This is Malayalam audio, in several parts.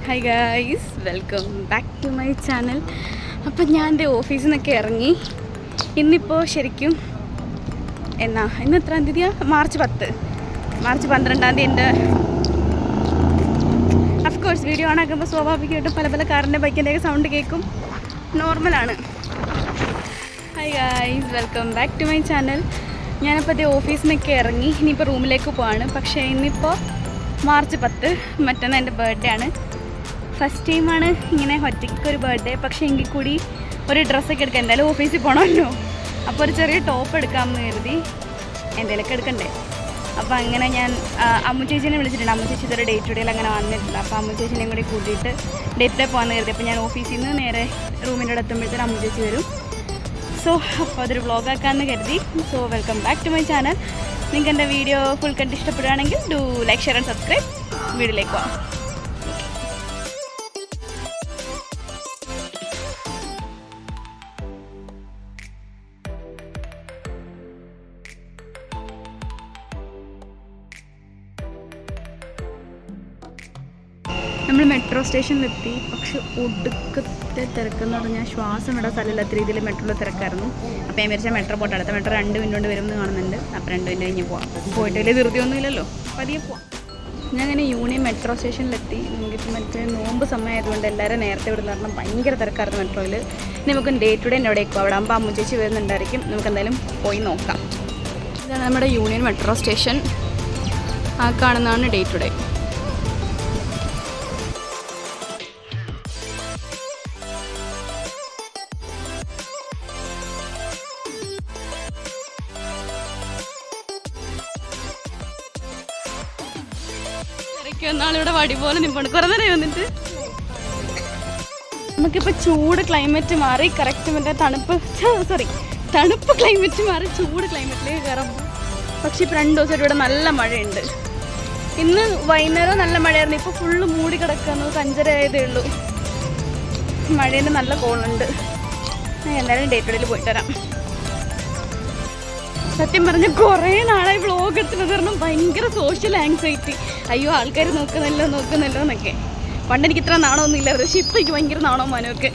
Hi guys, welcome back to my channel. അപ്പം ഞാൻ എൻ്റെ ഓഫീസിൽ നിന്നൊക്കെ ഇറങ്ങി. ഇന്നിപ്പോൾ ശരിക്കും ഇന്ന് എത്രാം തീയതിയാണ്? മാർച്ച് 12 എൻ്റെ അഫ്കോഴ്സ് വീഡിയോ ഓണാക്കുമ്പോൾ സ്വാഭാവികമായിട്ടും പല കാറിൻ്റെ ബൈക്കിൻ്റെയൊക്കെ സൗണ്ട് കേൾക്കും, നോർമലാണ്. Hi guys, welcome back to my channel. ഞാനിപ്പോൾ അതേ ഓഫീസിൽ നിന്നൊക്കെ ഇറങ്ങി. ഇനിയിപ്പോൾ റൂമിലേക്ക് പോവാണ്. പക്ഷേ ഇന്നിപ്പോൾ മാർച്ച് 10, മറ്റന്നാൾ എൻ്റെ ബർത്ത്ഡേ ആണ്. ഫസ്റ്റ് ടൈമാണ് ഇങ്ങനെ ഒറ്റയ്ക്ക് ഒരു ബർത്ത്ഡേ. പക്ഷേ എങ്കിൽ കൂടി ഒരു ഡ്രസ്സൊക്കെ എടുക്കാം, എന്തായാലും ഓഫീസിൽ പോകണമല്ലോ. അപ്പോൾ ഒരു ചെറിയ ടോപ്പ് എടുക്കാമെന്ന് കരുതി, എന്തെങ്കിലുമൊക്കെ എടുക്കണ്ടേ. അപ്പോൾ അങ്ങനെ ഞാൻ അമ്മു ചേച്ചീനെ വിളിച്ചിട്ടുണ്ട്. അമ്മു ചേച്ചി ഇതൊരു ഡേ ടു ഡേയിൽ അങ്ങനെ വന്നിട്ടില്ല. അപ്പോൾ അമ്മു ചേച്ചീനെയും കൂടി കൂട്ടിയിട്ട് ഡേ ടു ഡേ പോകാമെന്ന് കരുതി. അപ്പോൾ ഞാൻ ഓഫീസിൽ നിന്ന് നേരെ റൂമിൻ്റെ അവിടെ എത്തുമ്പോഴത്തേനും അമ്മു ചേച്ചി വരും. സോ അപ്പോൾ അതൊരു വ്ളോഗാക്കാമെന്ന് കരുതി. So welcome back to my channel. നിങ്ങൾക്ക് എൻ്റെ വീഡിയോ ഫുൾ കണ്ട് ഇഷ്ടപ്പെടുകയാണെങ്കിൽ do like, share and subscribe. വീഡിയോയിലേക്ക് പോകാം. നമ്മൾ മെട്രോ സ്റ്റേഷനിലെത്തി. പക്ഷെ ഒടുക്കത്തെ തിരക്കെന്ന് പറഞ്ഞാൽ ശ്വാസം ഇടാൻ സ്ഥലമില്ലാത്ത രീതിയിൽ മെട്രോയിൽ തിരക്കായിരുന്നു. അപ്പോൾ ഞാൻ വിചാരിച്ചാൽ മെട്രോ പോട്ടെ, അടുത്ത മെട്രോ 2 മിനിറ്റ് കൊണ്ട് വരുമെന്ന് കാണുന്നുണ്ട്. അപ്പോൾ 2 മിനിറ്റ് കഴിഞ്ഞ് പോവാം. പോയിട്ട് വലിയ ധൃതിയൊന്നും ഇല്ലല്ലോ, പതിയെ പോവാം. ഞാൻ അങ്ങനെ യൂണിയൻ മെട്രോ സ്റ്റേഷനിലെത്തി. നമുക്കിപ്പോൾ മറ്റേ നോമ്പ് സമയമായതുകൊണ്ട് എല്ലാവരും നേരത്തെ വിടുന്ന കാരണം ഭയങ്കര തിരക്കായിരുന്നു മെട്രോയിൽ. നമുക്ക് ഡേ ടു ഡേ എവിടേക്കും അവിടെ ആകുമ്പോൾ അമ്മു ചേച്ചി വരുന്നുണ്ടായിരിക്കും. നമുക്ക് എന്തായാലും പോയി നോക്കാം. ഇതാണ് നമ്മുടെ യൂണിയൻ മെട്രോ സ്റ്റേഷൻ. ആ കാണുന്നതാണ് ഡേ ടു ഡേ. നാളിവിടെ വടി പോലെ നിൽപ്പുണ്ട്. കുറേ നേരം വന്നിട്ട് നമുക്കിപ്പോൾ ചൂട് ക്ലൈമറ്റ് മാറി കറക്റ്റ് മറ്റേ തണുപ്പ് ക്ലൈമറ്റ് മാറി ചൂട് ക്ലൈമറ്റിലേക്ക് കയറുമ്പോൾ. പക്ഷേ ഇപ്പോൾ 2 ദിവസമായിട്ട് ഇവിടെ നല്ല മഴയുണ്ട്. ഇന്ന് വൈകുന്നേരം നല്ല മഴയായിരുന്നു. ഇപ്പോൾ ഫുള്ള് മൂടി കിടക്കുന്നു. 5:30 ആയതേ ഉള്ളൂ. മഴേൻ്റെ നല്ല കോളുണ്ട്. എന്തായാലും ഡേ ടു ഡേയിൽ പോയിട്ട് വരാം. സത്യം പറഞ്ഞാൽ കുറേ നാളായി വ്ളോഗ് എടുക്കുന്നത് കാരണം ഭയങ്കര സോഷ്യൽ ആങ്സൈറ്റി. അയ്യോ, ആൾക്കാർ നോക്കുന്നല്ലോ എന്നൊക്കെ. പണ്ട് എനിക്ക് ഇത്ര നാണമൊന്നും ഇല്ലായിരുന്നു. പക്ഷെ ഇപ്പം എനിക്ക് ഭയങ്കര നാണവും മാനമൊക്കെ.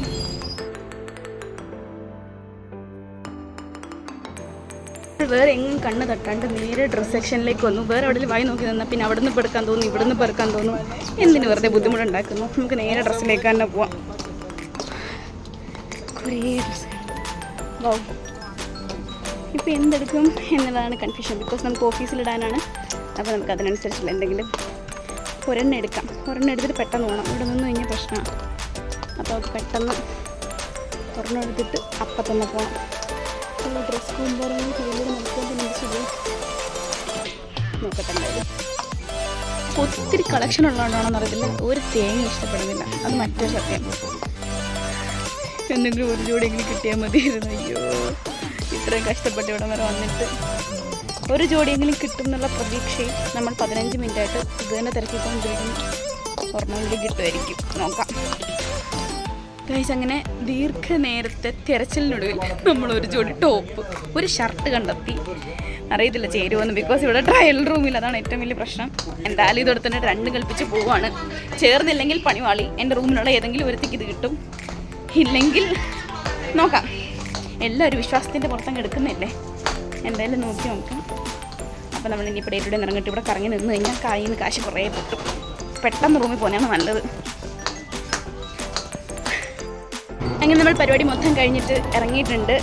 വേറെ എങ്ങും കണ്ണ് തട്ടാണ്ട് നേരെ ഡ്രസ് സെക്ഷനിലേക്ക് വന്നു. വേറെ എവിടെയും വായി നോക്കി നിന്നാൽ പിന്നെ അവിടെ നിന്ന് പെടുക്കാൻ തോന്നും, ഇവിടെ നിന്ന് പെടുക്കാൻ തോന്നും. എന്തിനു വെറുതെ ബുദ്ധിമുട്ടുണ്ടാക്കുന്നു? നമുക്ക് നേരെ ഡ്രസ്സിലേക്ക് തന്നെ പോവാം. കുറേ ഡ്രസ്സ്. വൗ, ഇപ്പോൾ എന്തെടുക്കും എന്നുള്ളതാണ് കൺഫ്യൂഷൻ. ബിക്കോസ് നമുക്ക് ഓഫീസിലിടാനാണ്. അപ്പോൾ നമുക്ക് അതിനനുസരിച്ചുള്ള എന്തെങ്കിലും ഒരെണ്ണം എടുക്കാം. ഒരെണ്ണം എടുത്തിട്ട് പെട്ടെന്ന് പോകണം. ഇവിടെ നിന്ന് കഴിഞ്ഞാൽ പ്രശ്നമാണ്. അപ്പോൾ നമുക്ക് പെട്ടെന്ന് ഒരെണ്ണം എടുത്തിട്ട് അപ്പം തന്നെ പോകണം. ഡ്രസ് കൊണ്ടുവരാൻ കയ്യിൽ നോക്കട്ടെ. എന്തായാലും ഒത്തിരി കളക്ഷൻ ഉള്ളതുകൊണ്ടാണെന്ന് അറിയത്തില്ല, ഒരു തേങ്ങ ഇഷ്ടപ്പെടുന്നില്ല. അത് മറ്റൊരു സത്യം. എന്തെങ്കിലും ഒരു ജോഡിയെങ്കിലും കിട്ടിയാൽ മതിയായിരുന്നു. അയ്യോ, ഇത്രയും കഷ്ടപ്പെട്ട് ഇവിടെ വരെ വന്നിട്ട് ഒരു ജോഡിയെങ്കിലും കിട്ടും എന്നുള്ള പ്രതീക്ഷയിൽ നമ്മൾ 15 മിനിറ്റായിട്ട് ഇത് തന്നെ തിരക്കിക്കൊണ്ടിരിക്കുന്നു. ഒരെണ്ണമെങ്കിലും കിട്ടുമായിരിക്കും, നോക്കാം. ഗൈസ്, അങ്ങനെ ദീർഘനേരത്തെ തിരച്ചിലിനൊടുവിൽ നമ്മളൊരു ജോഡി ടോപ്പ്, ഒരു ഷർട്ട് കണ്ടെത്തി. അറിയത്തില്ല ചേരുമെന്ന്, ബിക്കോസ് ഇവിടെ ട്രയൽ റൂമിൽ. അതാണ് ഏറ്റവും വലിയ പ്രശ്നം. എന്തായാലും ഇതെടുത്തിട്ട് 2 കൽപ്പിച്ച് പോവുകയാണ്. ചേർന്നില്ലെങ്കിൽ പണിവാളി. എൻ്റെ റൂമിലുള്ള ഏതെങ്കിലും ഒരുത്തിക്ക് ഇത് കിട്ടും. ഇല്ലെങ്കിൽ നോക്കാം. എല്ലാവരും വിശ്വാസത്തിൻ്റെ പുറത്തങ്ങ് എടുക്കുന്നില്ലേ. എന്തായാലും നോക്കി നോക്കാം. അപ്പോൾ നമ്മൾ ഇനിയിപ്പോൾ ഡേ ടു ഡേ ഇറങ്ങിയിട്ട് ഇവിടെ കറങ്ങി നിന്ന് കഴിഞ്ഞാൽ കയ്യിൽ നിന്ന് കാശ് കുറേ പൊട്ടും. പെട്ടെന്ന് റൂമിൽ പോകുന്നതാണ് നല്ലത്. അങ്ങനെ നമ്മൾ പരിപാടി മൊത്തം കഴിഞ്ഞിട്ട് ഇറങ്ങിയിട്ടുണ്ട്.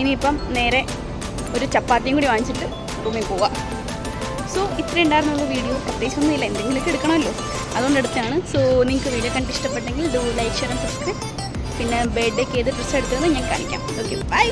ഇനിയിപ്പം നേരെ ഒരു ചപ്പാത്തിയും കൂടി വാങ്ങിച്ചിട്ട് റൂമിൽ പോവാം. സോ ഇത്രയും ഉണ്ടായിരുന്നുള്ള വീഡിയോ. പ്രത്യേകിച്ചൊന്നുമില്ല, എന്തെങ്കിലുമൊക്കെ എടുക്കണമല്ലോ, അതുകൊണ്ട് എടുത്താണ്. സോ നിങ്ങൾക്ക് വീഡിയോ കണ്ട് ഇഷ്ടപ്പെട്ടെങ്കിൽ do like, share and subscribe. പിന്നെ ബർത്ത്ഡേക്ക് ഏത് ഡ്രസ്സ് എടുത്തതെന്ന് ഞാൻ കാണിക്കാം. Okay, by.